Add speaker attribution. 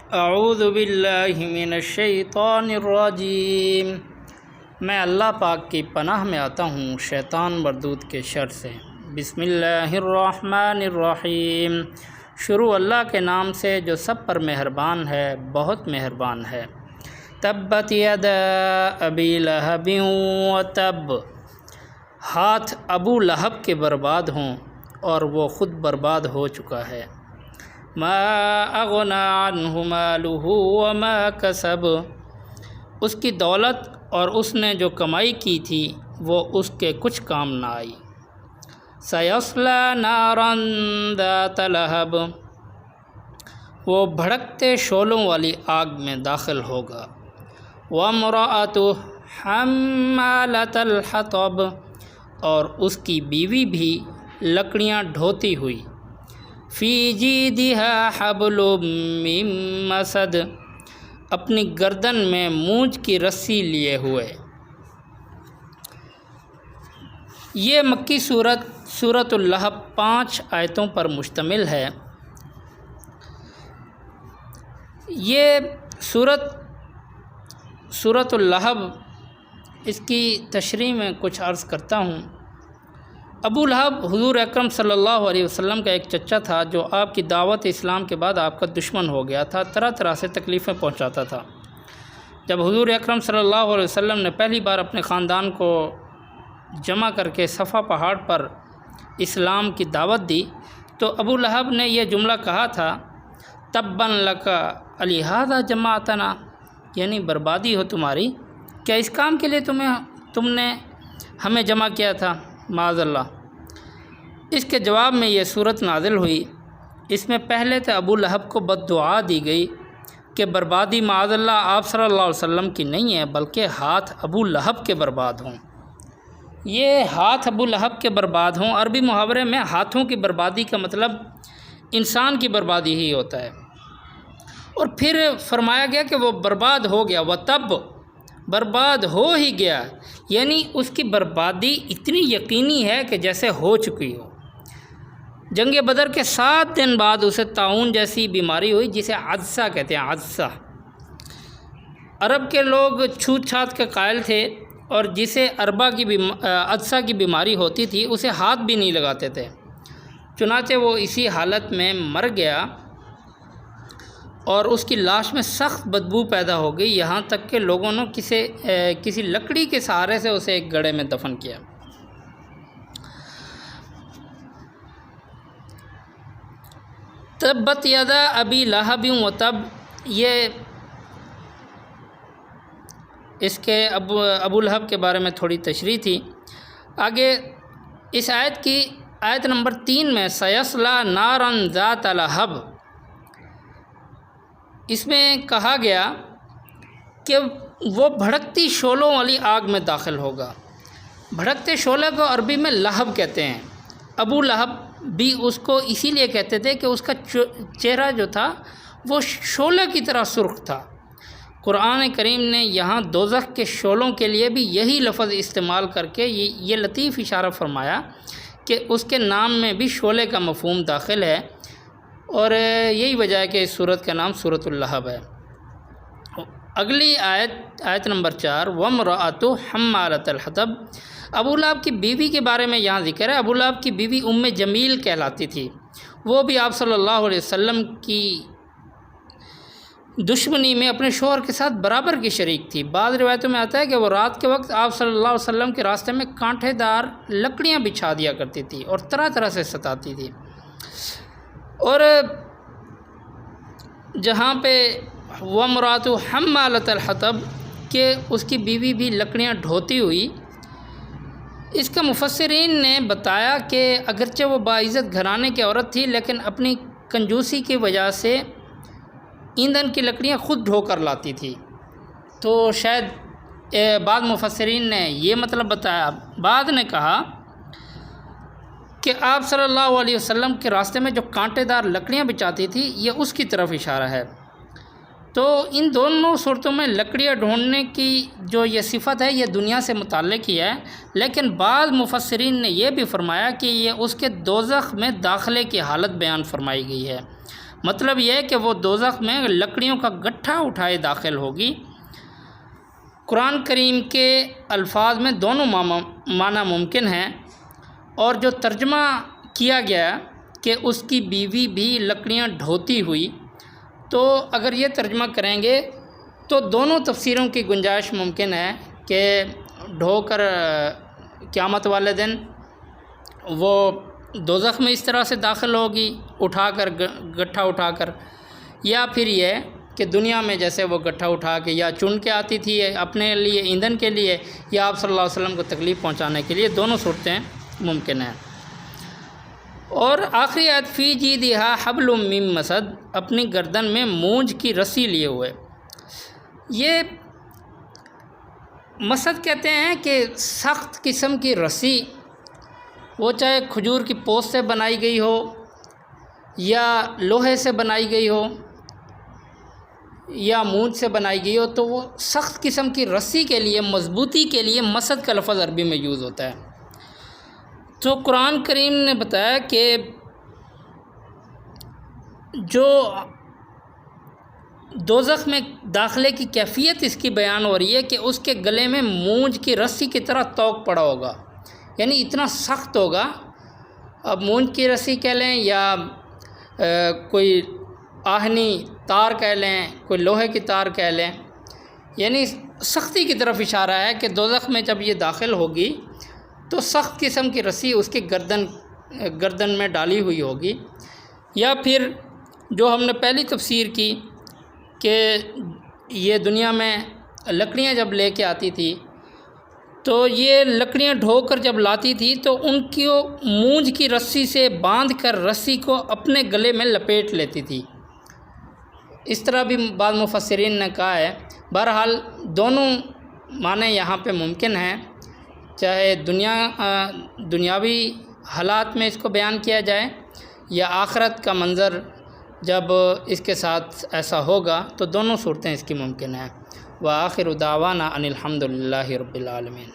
Speaker 1: اعوذ باللہ من الشیطان الرجیم، میں اللہ پاک کی پناہ میں آتا ہوں شیطان مردود کے شر سے۔ بسم اللہ الرحمن الرحیم، شروع اللہ کے نام سے جو سب پر مہربان ہے، بہت مہربان ہے۔ تبت یدا ابی لہب وتب، ہاتھ ابو لہب کے برباد ہوں اور وہ خود برباد ہو چکا ہے۔ ما اغنی عنہ مالہ وما کسب، اس کی دولت اور اس نے جو کمائی کی تھی وہ اس کے کچھ کام نہ آئی۔ سیصلی نارا ذات لہب، وہ بھڑکتے شعلوں والی آگ میں داخل ہوگا۔ وامرأتہ حمالۃ الحطب، اور اس کی بیوی بھی لکڑیاں ڈھوتی ہوئی۔ فی جیدہا حبل من مسد، اپنی گردن میں مونج کی رسی لیے ہوئے۔ یہ مکی سورۃ اللہب 5 آیتوں پر مشتمل ہے۔ یہ سورۃ اللہب، اس کی تشریح میں کچھ عرض کرتا ہوں۔ ابو لہب حضور اکرم صلی اللہ علیہ وسلم کا ایک چچا تھا جو آپ کی دعوت اسلام کے بعد آپ کا دشمن ہو گیا تھا، طرح طرح سے تکلیفیں پہنچاتا تھا۔ جب حضور اکرم صلی اللہ علیہ وسلم نے پہلی بار اپنے خاندان کو جمع کر کے صفا پہاڑ پر اسلام کی دعوت دی تو ابو لہب نے یہ جملہ کہا تھا، تبا لک لہذا جمعتنا، یعنی بربادی ہو تمہاری، کیا اس کام کے لیے تم نے ہمیں جمع کیا تھا؟ معاذ اللہ۔ اس کے جواب میں یہ صورت نازل ہوئی۔ اس میں پہلے تو ابو لہب کو بد دعا دی گئی کہ بربادی معاذ اللہ آپ صلی اللہ علیہ وسلم کی نہیں ہے، بلکہ ہاتھ ابو لہب کے برباد ہوں۔ یہ ہاتھ ابو لہب کے برباد ہوں، عربی محاورے میں ہاتھوں کی بربادی کا مطلب انسان کی بربادی ہی ہوتا ہے۔ اور پھر فرمایا گیا کہ وہ برباد ہو گیا، وتب، برباد ہو ہی گیا، یعنی اس کی بربادی اتنی یقینی ہے کہ جیسے ہو چکی ہو۔ جنگ بدر کے 7 دن بعد اسے طاعون جیسی بیماری ہوئی جسے عدسہ کہتے ہیں، عدسہ۔ عرب کے لوگ چھوت چھات کے قائل تھے اور جسے عدسہ کی بیماری ہوتی تھی اسے ہاتھ بھی نہیں لگاتے تھے، چنانچہ وہ اسی حالت میں مر گیا اور اس کی لاش میں سخت بدبو پیدا ہو گئی، یہاں تک کہ لوگوں نے کسی لکڑی کے سہارے سے اسے ایک گڑھے میں دفن کیا۔ تبت یدا ابی لہب وتب، یہ اس کے ابو لہب کے بارے میں تھوڑی تشریح تھی۔ آگے اس آیت نمبر 3 میں سیصلی نارا ذات لہب، اس میں کہا گیا کہ وہ بھڑکتی شعلوں والی آگ میں داخل ہوگا۔ بھڑکتے شعلے کو عربی میں لہب کہتے ہیں۔ ابو لہب بھی اس کو اسی لیے کہتے تھے کہ اس کا چہرہ جو تھا وہ شعلے کی طرح سرخ تھا۔ قرآن کریم نے یہاں دوزخ کے شعلوں کے لیے بھی یہی لفظ استعمال کر کے یہ لطیف اشارہ فرمایا کہ اس کے نام میں بھی شعلے کا مفہوم داخل ہے، اور یہی وجہ ہے کہ اس سورت کا نام سورۃ اللہب ہے۔ اگلی آیت نمبر 4، وامرأتہ حمالۃ الحطب، ابو لہب کی بیوی کے بارے میں یہاں ذکر ہے۔ ابو لہب کی بیوی جمیل کہلاتی تھی، وہ بھی آپ صلی اللہ علیہ وسلم کی دشمنی میں اپنے شوہر کے ساتھ برابر کی شریک تھی۔ بعض روایتوں میں آتا ہے کہ وہ رات کے وقت آپ صلی اللہ علیہ وسلم کے راستے میں کانٹے دار لکڑیاں بچھا دیا کرتی تھی اور طرح طرح سے ستاتی تھی۔ اور جہاں پہ وامرأتہ حمالۃ الحطب کہ اس کی بیوی بھی لکڑیاں ڈھوتی ہوئی، اس کا مفسرین نے بتایا کہ اگرچہ وہ باعزت گھرانے کی عورت تھی لیکن اپنی کنجوسی کی وجہ سے ایندھن کی لکڑیاں خود ڈھو کر لاتی تھی، تو شاید بعض مفسرین نے یہ مطلب بتایا۔ بعض نے کہا کہ آپ صلی اللہ علیہ وسلم کے راستے میں جو کانٹے دار لکڑیاں بچھاتی تھی یہ اس کی طرف اشارہ ہے۔ تو ان دونوں صورتوں میں لکڑیاں ڈھونڈنے کی جو یہ صفت ہے یہ دنیا سے متعلق ہی ہے، لیکن بعض مفسرین نے یہ بھی فرمایا کہ یہ اس کے دوزخ میں داخلے کی حالت بیان فرمائی گئی ہے۔ مطلب یہ ہے کہ وہ دوزخ میں لکڑیوں کا گٹھا اٹھائے داخل ہوگی۔ قرآن کریم کے الفاظ میں دونوں معنی ممکن ہیں، اور جو ترجمہ کیا گیا کہ اس کی بیوی بھی لکڑیاں ڈھوتی ہوئی، تو اگر یہ ترجمہ کریں گے تو دونوں تفسیروں کی گنجائش ممکن ہے کہ ڈھو کر قیامت والے دن وہ دوزخ میں اس طرح سے داخل ہوگی اٹھا کر، گٹھا اٹھا کر، یا پھر یہ کہ دنیا میں جیسے وہ گٹھا اٹھا کے یا چن کے آتی تھی اپنے لیے ایندھن کے لیے، یا آپ صلی اللہ علیہ وسلم کو تکلیف پہنچانے کے لیے، دونوں صورتیں ممکن ہیں۔ اور آخری آیت فی جیدہا حبل من مسد، اپنی گردن میں مونج کی رسی لیے ہوئے۔ یہ مسد کہتے ہیں کہ سخت قسم کی رسی، وہ چاہے کھجور کی پوست سے بنائی گئی ہو یا لوہے سے بنائی گئی ہو یا مونج سے بنائی گئی ہو، تو وہ سخت قسم کی رسی کے لیے، مضبوطی کے لیے مسد کا لفظ عربی میں یوز ہوتا ہے۔ تو قرآن کریم نے بتایا کہ جو دوزخ میں داخلے کی کیفیت اس کی بیان ہو رہی ہے کہ اس کے گلے میں مونج کی رسی کی طرح توق پڑا ہوگا، یعنی اتنا سخت ہوگا۔ اب مونج کی رسی کہہ لیں یا کوئی آہنی تار کہہ لیں، کوئی لوہے کی تار کہہ لیں، یعنی سختی کی طرف اشارہ ہے کہ دوزخ میں جب یہ داخل ہوگی تو سخت قسم کی رسی اس کی گردن میں ڈالی ہوئی ہوگی۔ یا پھر جو ہم نے پہلی تفسیر کی کہ یہ دنیا میں لکڑیاں جب لے کے آتی تھی تو یہ لکڑیاں ڈھو کر جب لاتی تھی تو ان کی مونج کی رسی سے باندھ کر رسی کو اپنے گلے میں لپیٹ لیتی تھی۔ اس طرح بھی بعض مفسرین نے کہا ہے۔ بہرحال دونوں معنی یہاں پہ ممکن ہیں، چاہے دنیاوی حالات میں اس کو بیان کیا جائے یا آخرت کا منظر جب اس کے ساتھ ایسا ہوگا، تو دونوں صورتیں اس کی ممکن ہیں۔ وآخر دعوانا ان الحمد للہ رب العالمین۔